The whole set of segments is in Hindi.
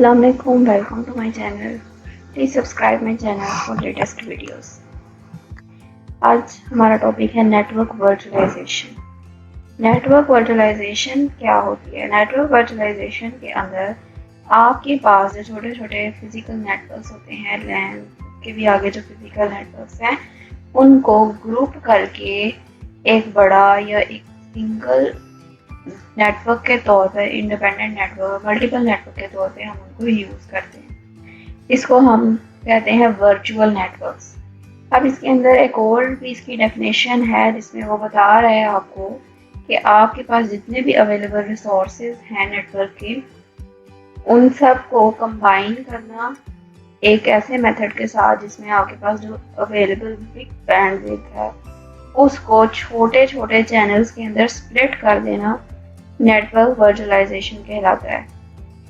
Assalamu alaikum, welcome to my channel. Please subscribe my channel for latest videos. आज हमारा टॉपिक है नेटवर्क वर्चुअलाइजेशन। नेटवर्क वर्चुअलाइजेशन क्या होती है? नेटवर्क वर्चुअलाइजेशन के अंदर आपके पास जो छोटे छोटे फिजिकल नेटवर्क्स होते हैं, लैन के भी आगे जो फिजिकल नेटवर्क्स हैं, उनको ग्रुप करके एक बड़ा या एक सिंगल नेटवर्क के तौर पर, इंडिपेंडेंट नेटवर्क, मल्टीपल नेटवर्क के तौर पे हम उनको यूज़ करते हैं। इसको हम कहते हैं वर्चुअल नेटवर्क्स। अब इसके अंदर एक और भी इसकी डेफिनेशन है जिसमें वो बता रहे हैं आपको कि आपके पास जितने भी अवेलेबल रिसोर्सेज हैं नेटवर्क के, उन सब को कंबाइन करना एक ऐसे मेथड के साथ जिसमें आपके पास जो अवेलेबल बिग बैंडविड्थ है उसको छोटे छोटे चैनल्स के अंदर स्प्लिट कर देना नेटवर्क वर्चुअलाइजेशन कहलाता है।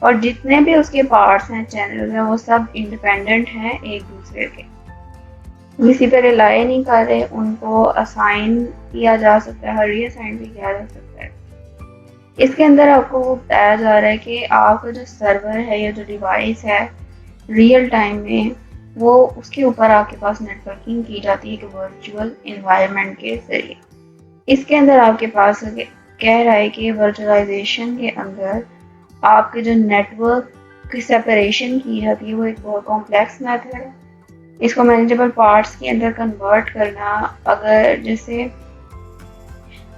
और जितने भी उसके पार्ट्स हैं, चैनल्स हैं, वो सब इंडिपेंडेंट हैं एक दूसरे के, किसी पे रिलाई नहीं कर रहे, उनको असाइन किया जा सकता है, रीअसाइन भी किया जा सकता है। इसके अंदर आपको वो बताया जा रहा है कि आपका जो सर्वर है या जो डिवाइस है, रियल टाइम में वो उसके ऊपर आपके पास नेटवर्किंग की जाती है कि वर्चुअल इन्वायरमेंट के जरिए। इसके अंदर आपके पास कह रहा है कि वर्चुअलाइजेशन के अंदर आपके जो नेटवर्क की सेपरेशन की जाती है वो एक बहुत कॉम्प्लेक्स मेथड है। इसको मैनेजेबल पार्ट्स के अंदर कन्वर्ट करना, अगर जैसे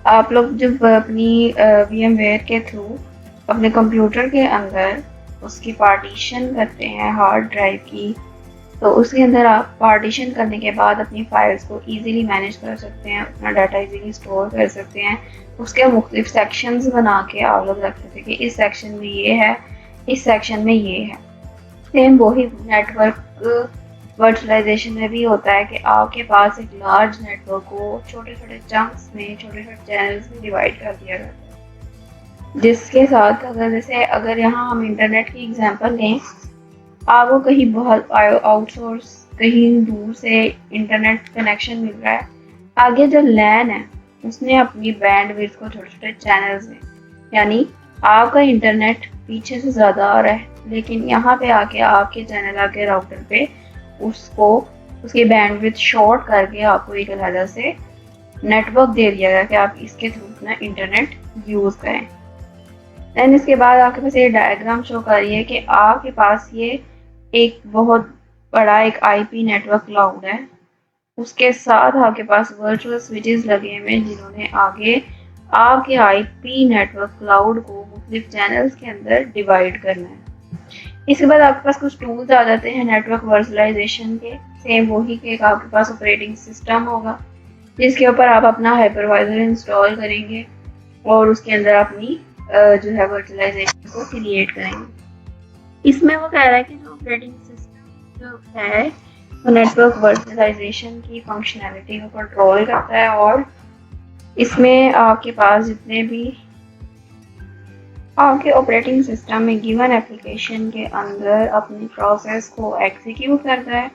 आप लोग जब अपनी VMware के थ्रू अपने कंप्यूटर के अंदर उसकी पार्टीशन करते हैं हार्ड ड्राइव की, तो उसके अंदर आप पार्टीशन करने के बाद अपनी फाइल्स को इजीली मैनेज कर सकते हैं, अपना डाटा इजीली स्टोर कर सकते हैं। उसके मुख्तलिफ सेक्शंस बना के आप लोग रख सकते हैं कि इस सेक्शन में ये है, इस सेक्शन में ये है। सेम वही नेटवर्क वर्चुअलाइजेशन में भी होता है कि आपके पास एक लार्ज नेटवर्क को छोटे छोटे चंक्स में, छोटे छोटे चैनल्स में डिवाइड कर दिया जाता है, जिसके साथ अगर यहाँ हम इंटरनेट की एग्जांपल लें, आपको कहीं बहुत आउटसोर्स कहीं दूर से इंटरनेट कनेक्शन मिल रहा है, आगे जो लैन है उसने अपनी बैंडविड्थ को छोटे छोटे चैनल्स में, यानी आपका इंटरनेट पीछे से ज़्यादा आ रहा है, लेकिन यहाँ पे आके आपके चैनल आके राउटर पे उसको उसकी बैंडविड्थ शॉर्ट करके आपको एक अलग से नेटवर्क दे दिया गया कि आप इसके थ्रू अपना इंटरनेट यूज़ करें। देन इसके बाद आपके पास ये डायग्राम शो कर रही है कि आपके पास ये एक बहुत बड़ा एक IP नेटवर्क क्लाउड है, उसके साथ आपके पास वर्चुअल स्विचेस लगे हुए हैं जिन्होंने आगे आपके IP नेटवर्क क्लाउड को मुख्तलिफ चैनल्स के अंदर डिवाइड करना है। इसके बाद आपके पास कुछ टूल्स आ जाते हैं नेटवर्क वर्चुअलाइजेशन के। सेम वही के आपके पास ऑपरेटिंग सिस्टम होगा जिसके ऊपर आप अपना हाइपरवाइजर इंस्टॉल करेंगे और उसके अंदर अपनी जो है वर्चुअलाइजेशन को क्रिएट करेंगे। इसमें वो कह रहा है कि जो ऑपरेटिंग सिस्टम जो है वो नेटवर्क वर्चुअलाइजेशन की फंक्शनैलिटी को कंट्रोल करता है, और इसमें आपके पास जितने भी आपके ऑपरेटिंग सिस्टम में गिवन एप्लीकेशन के अंदर अपनी प्रोसेस को एग्जीक्यूट करता है।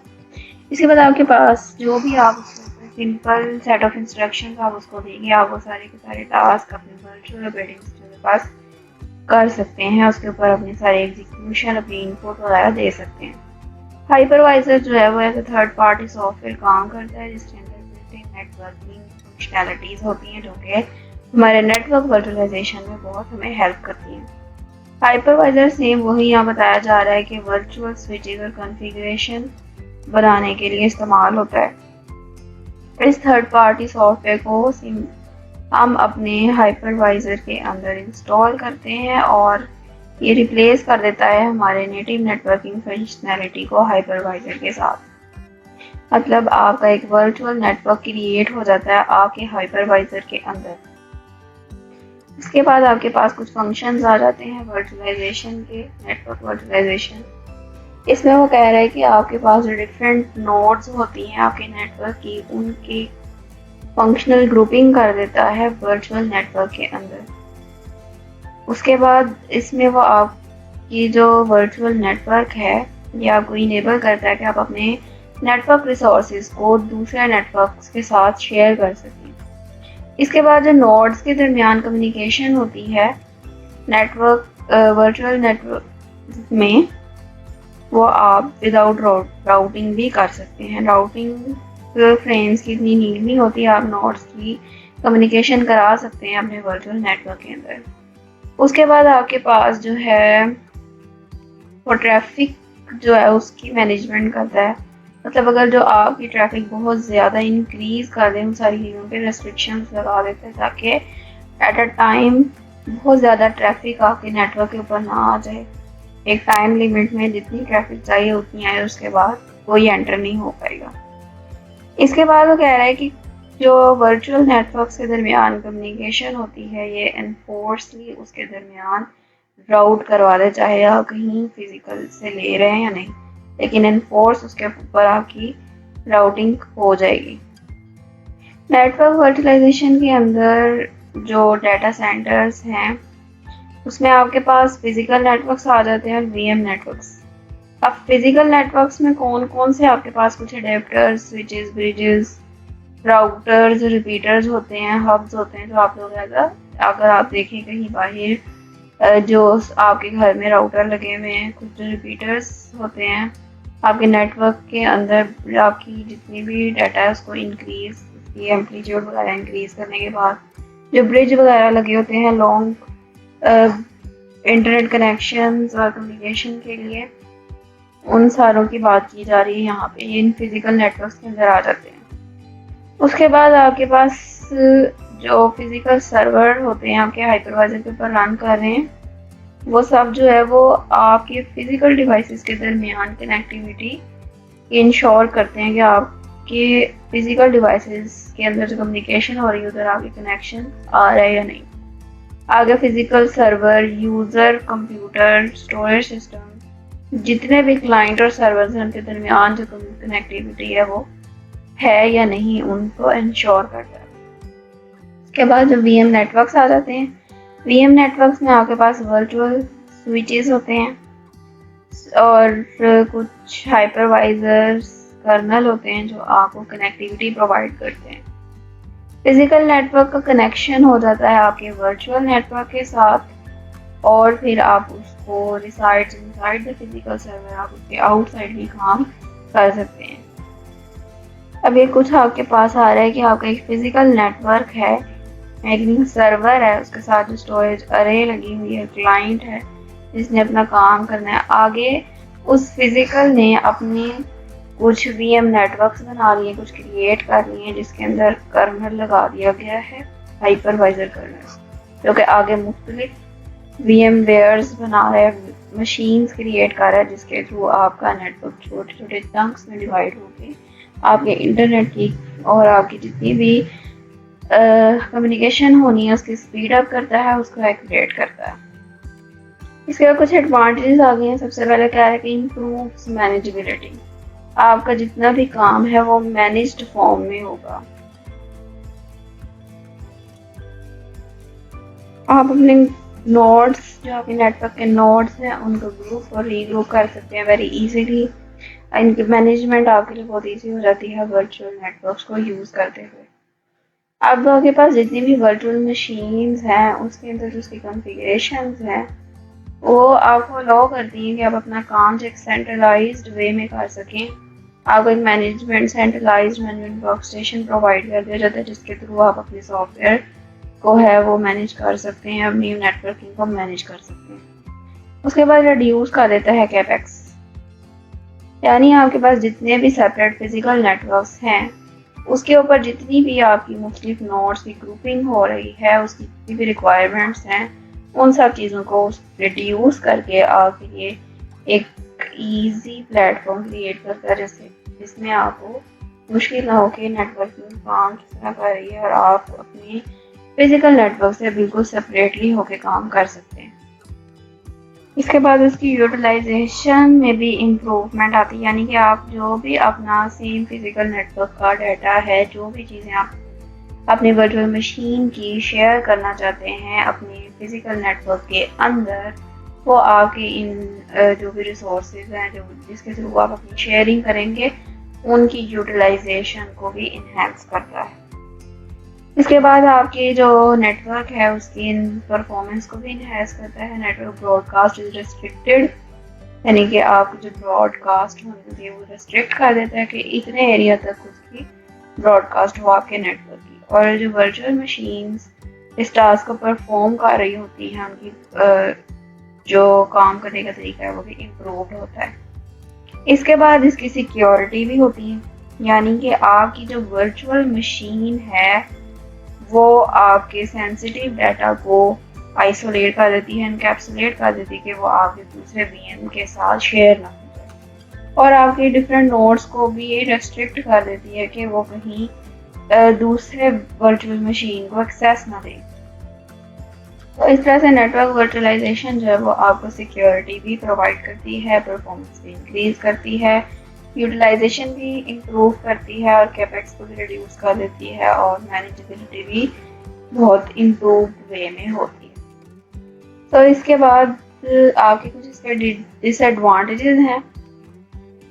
इसके बाद आपके पास जो भी आप सिंपल सेट ऑफ इंस्ट्रक्शंस आप उसको देंगे, आप वो सारे के सारे टास्क अपने वर्चुअल ऑपरेटिंग सिस्टम के पास कर सकते हैं, उसके ऊपर अपने सारे एग्जीक्यूशन, अपनी इनपुट वगैरह दे सकते हैं। हाइपरवाइजर जो है वो ऐसे थर्ड पार्टी सॉफ्टवेयर काम करता है जिसके अंदर बिल्ट-इन नेटवर्किंग फंक्शनैलिटीज़ होती हैं जो कि हमारे नेटवर्क वर्चुअलाइजेशन में बहुत हमें हेल्प करती हैं। हाइपरवाइजर सेम वही यहाँ बताया जा रहा है कि वर्चुअल स्विचेस और कॉन्फ़िगरेशन बनाने के लिए इस्तेमाल होता है। इस थर्ड पार्टी सॉफ्टवेयर को हम अपने हाइपरवाइजर के अंदर इंस्टॉल करते हैं और ये रिप्लेस कर देता है हमारे नेटिव नेटवर्किंग फंक्शनैलिटी को हाइपरवाइजर के साथ। मतलब आपका एक वर्चुअल नेटवर्क क्रिएट हो जाता है आपके हाइपरवाइजर के अंदर। इसके बाद आपके पास कुछ फंक्शंस आ जाते हैं वर्चुअलाइजेशन के, नेटवर्क वर्चुअलाइजेशन। इसमें वो कह रहा है कि आपके पास जो डिफरेंट नोड्स होती हैं आपके नेटवर्क की, उनकी फंक्शनल ग्रुपिंग कर देता है वर्चुअल नेटवर्क के अंदर। उसके बाद इसमें वो आपकी जो वर्चुअल नेटवर्क है ये आपको इनेबल करता है कि आप अपने नेटवर्क रिसोर्सेज को दूसरे नेटवर्क्स के साथ शेयर कर सकें। इसके बाद जो नोड्स के दरमियान कम्युनिकेशन होती है नेटवर्क वर्चुअल नेटवर्क में, वो आप विदाउट राउटिंग भी कर सकते हैं। राउटिंग फ्रेम्स की इतनी नीड नहीं होती, आप नोड्स की कम्युनिकेशन करा सकते हैं अपने वर्चुअल नेटवर्क के अंदर। उसके बाद आपके पास जो है वो ट्रैफिक जो है उसकी मैनेजमेंट करता है। मतलब अगर जो आपकी ट्रैफिक बहुत ज़्यादा इंक्रीज कर दे, उन सारी चीज़ों पे रेस्ट्रिक्शंस लगा देते हैं ताकि एट अ टाइम बहुत ज़्यादा ट्रैफिक आपके नेटवर्क के ऊपर ना आ जाए। एक टाइम लिमिट में जितनी ट्रैफिक चाहिए उतनी आए, उसके बाद कोई एंटर नहीं हो पाएगा। इसके बाद वो कह रहा है कि जो वर्चुअल नेटवर्क के दरमियान कम्युनिकेशन होती है ये एनफोर्सली उसके दरमियान राउट करवा दे, चाहे आप कहीं फिजिकल से ले रहे हैं या नहीं, लेकिन एनफोर्स उसके ऊपर आपकी राउटिंग हो जाएगी। नेटवर्क वर्चुअलाइजेशन के अंदर जो डाटा सेंटर्स हैं उसमें आपके पास फिजिकल नेटवर्क्स आ जाते हैं और वीएम नेटवर्क्स। अब फिजिकल नेटवर्क्स में कौन कौन से आपके पास कुछ adapters, switches, bridges, routers, repeaters होते हैं, हब्स होते हैं। जो आप लोग अगर आप देखें कहीं बाहर जो आपके घर में राउटर लगे हुए हैं, कुछ रिपीटर्स होते हैं आपके नेटवर्क के अंदर। आपकी जितनी भी डाटा है उसको इंक्रीज, उसकी एम्पलीट्यूड वगैरह इंक्रीज करने के बाद जो ब्रिज वगैरह लगे होते हैं लॉन्ग इंटरनेट कनेक्शंस और कम्युनिकेशन के लिए, उन सारों की बात की जा रही है यहाँ पे। ये इन फिजिकल नेटवर्क्स के अंदर आ जाते हैं। उसके बाद आपके पास जो फिजिकल सर्वर होते हैं आपके हाइपरवाइजर के ऊपर रन कर रहे हैं, वो सब जो है वो आपके फिजिकल डिवाइसेस के दरमियान कनेक्टिविटी इंश्योर करते हैं कि आपके फिजिकल डिवाइसेस के अंदर जो कम्युनिकेशन हो रही है उधर आपके कनेक्शन आ रहा है या नहीं। आगे physical server, user, computer, storage system, जितने भी क्लाइंट और सर्वर्स हैं उनके दरमियान जो कनेक्टिविटी है वो है या नहीं, उनको इंश्योर करता है। उसके बाद जो वीएम नेटवर्क्स आ जाते हैं, वीएम नेटवर्क्स में आपके पास वर्चुअल स्विचेस होते हैं और कुछ हाइपरवाइजर्स, कर्नल होते हैं जो आपको कनेक्टिविटी प्रोवाइड करते हैं। फिजिकल नेटवर्क का कनेक्शन हो जाता है आपके वर्चुअल नेटवर्क के साथ और फिर आप उसको resides inside the physical server, आप उसके आउटसाइड भी काम कर सकते हैं। अब ये कुछ आपके पास आ रहा है कि आपका एक फिजिकल नेटवर्क है, एक सर्वर है, उसके साथ जो स्टोरेज अरे लगी हुई है, क्लाइंट है जिसने अपना काम करना है। आगे उस फिजिकल ने अपने कुछ वीएम नेटवर्क्स बना लिए, कुछ क्रिएट कर लिए जिसके अंदर कर्नल लगा दिया गया है, हाइपरवाइजर कर्नल, जो कि आगे मुख्तलिफ वीएम वेयर्स बना रहा है, मशीन्स क्रिएट कर रहा है जिसके थ्रू आपका नेटवर्क छोटे छोटे चंक्स में डिवाइड होके आपके इंटरनेट की और आपकी जितनी भी कम्युनिकेशन होनी है उसकी स्पीड अप करता है, उसको एक्यूरेट करता है। इसके बाद कुछ एडवांटेजेस आ गए हैं। सबसे पहले क्या है कि इम्प्रूव्स मैनेजेबिलिटी, आपका जितना भी काम है वो मैनेज्ड फॉर्म में होगा। आप अपने नोड्स, जो आपके नेटवर्क के नोड्स हैं, उनको ग्रुप और रीग्रुप कर सकते हैं वेरी इजीली। इनकी मैनेजमेंट आपके लिए बहुत इजी हो जाती है वर्चुअल नेटवर्क्स को यूज़ करते हुए। अब आपके पास जितनी भी वर्चुअल मशीन्स हैं उसके अंदर जो उसकी कॉन्फ़िगरेशंस हैं वो आपको अलाउ करती हैं कि आप अपना काम जो एक सेंट्रलाइज्ड वे में कर सकें। आपको एक management centralised management work station provide कर दिया जाता है जिसके थ्रू आप अपने सॉफ्टवेयर को है वो मैनेज कर सकते हैं, अपनी नेटवर्किंग को मैनेज कर सकते हैं। उसके बाद रिड्यूस कर देता है कैपेक्स, यानी आपके पास जितने भी सेपरेट फिजिकल नेटवर्क्स हैं उसके ऊपर जितनी भी आपकी मुख्तलिफ नोड्स की ग्रुपिंग हो रही है, उसकी जितनी भी रिक्वायरमेंट्स हैं, उन सब चीज़ों को रिड्यूस करके आपके लिए एक ईजी प्लेटफॉर्म क्रिएट करता है जैसे जिसमें आपको मुश्किल ना हो कि नेटवर्किंग काम किस तरह कर रही है और आप अपनी फिजिकल नेटवर्क से बिल्कुल सेपरेटली होकर काम कर सकते हैं। इसके बाद उसकी यूटिलाइजेशन में भी इम्प्रूवमेंट आती है, यानी कि आप जो भी अपना सेम फिजिकल नेटवर्क का डाटा है, जो भी चीज़ें आप अपने वर्चुअल मशीन की शेयर करना चाहते हैं अपने फिजिकल नेटवर्क के अंदर, वो आपके इन जो भी रिसोर्सेज हैं जो जिसके थ्रू आप अपनी शेयरिंग करेंगे उनकी यूटिलाइजेशन को भी इन्हेंस करता है। इसके बाद आपके जो नेटवर्क है उसकी इन परफॉर्मेंस को भी इन्हेंस करता है। नेटवर्क ब्रॉडकास्ट इज रिस्ट्रिक्टेड यानी कि आपकी जो ब्रॉडकास्ट होनी होती है वो रेस्ट्रिक्ट कर देता है कि इतने एरिया तक उसकी ब्रॉडकास्ट हो आपके नेटवर्क की। और जो वर्चुअल मशीन्स इस टास्क को परफॉर्म कर रही होती हैं उनकी जो काम करने का तरीका है वो भी इम्प्रूव होता है। इसके बाद इसकी सिक्योरिटी भी होती है, यानी कि आपकी जो वर्चुअल मशीन है वो आपके सेंसिटिव डाटा को आइसोलेट कर देती है, इनकैप्सुलेट कर देती है कि वो आपके दूसरे वीएम के साथ शेयर ना हो जाए। और आपके डिफरेंट नोड्स को भी ये रेस्ट्रिक्ट कर देती है कि वो कहीं दूसरे वर्चुअल मशीन को एक्सेस ना दें। तो इस तरह से नेटवर्क वर्चुअलाइजेशन जो है वो आपको सिक्योरिटी भी प्रोवाइड करती है, परफॉर्मेंस भी इंक्रीज करती है, यूटिलाइजेशन भी इम्प्रूव करती है और कैपेक्स को भी रिड्यूस कर देती है और मैनेजेबिलिटी भी बहुत इम्प्रूव वे में होती है। तो इसके बाद आपके कुछ इसके डिसएडवांटेजेस हैं,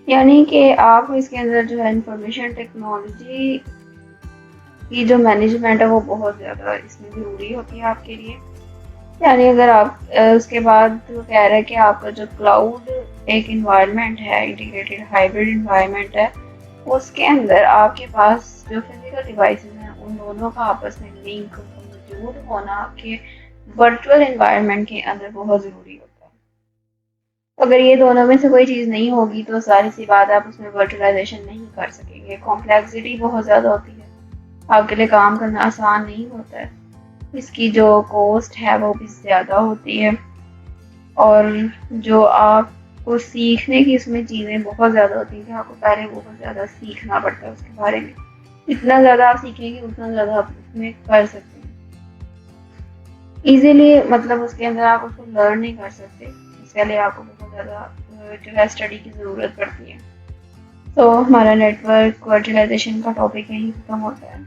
यानी कि आपको इसके अंदर जो है इंफॉर्मेशन टेक्नोलॉजी की जो मैनेजमेंट है वो बहुत ज़्यादा इसमें ज़रूरी होती है आपके लिए। यानी अगर आप उसके बाद वो कह रहे हैं कि आपका जो क्लाउड एक इन्वायरमेंट है, इंटीग्रेटेड हाइब्रिड इन्वायरमेंट है, उसके अंदर आपके पास जो फिजिकल डिवाइसेस हैं उन दोनों का आपस में लिंक मौजूद होना आपके वर्चुअल इन्वायरमेंट के अंदर बहुत ज़रूरी होता है। तो अगर ये दोनों में से कोई चीज़ नहीं होगी तो सारी सी बात आप उसमें वर्चुअलाइजेशन नहीं कर सकेंगे। कॉम्प्लेक्सिटी बहुत ज़्यादा होती है, आपके लिए काम करना आसान नहीं होता है, इसकी जो कॉस्ट है वो भी ज़्यादा होती है और जो आपको सीखने की इसमें चीज़ें बहुत ज़्यादा होती हैं कि आपको पहले बहुत ज़्यादा सीखना पड़ता है उसके बारे में। जितना ज़्यादा आप सीखेंगे उतना ज़्यादा आप उसमें कर सकते हैं ईजीली, मतलब उसके अंदर आप उसको लर्न नहीं कर सकते, इसके लिए आपको बहुत ज़्यादा जो है स्टडी की ज़रूरत पड़ती है। तो हमारा नेटवर्क वर्चुअलाइजेशन का टॉपिक यहीं ख़त्म होता है।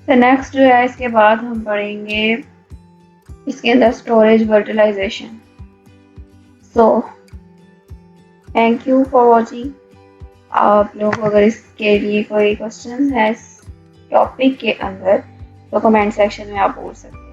तो नेक्स्ट जो है इसके बाद हम पढ़ेंगे इसके अंदर storage virtualization. So thank you for watching. आप लोग अगर इसके लिए कोई क्वेश्चन है इस टॉपिक के अंदर तो कमेंट सेक्शन में आप पूछ सकते हैं।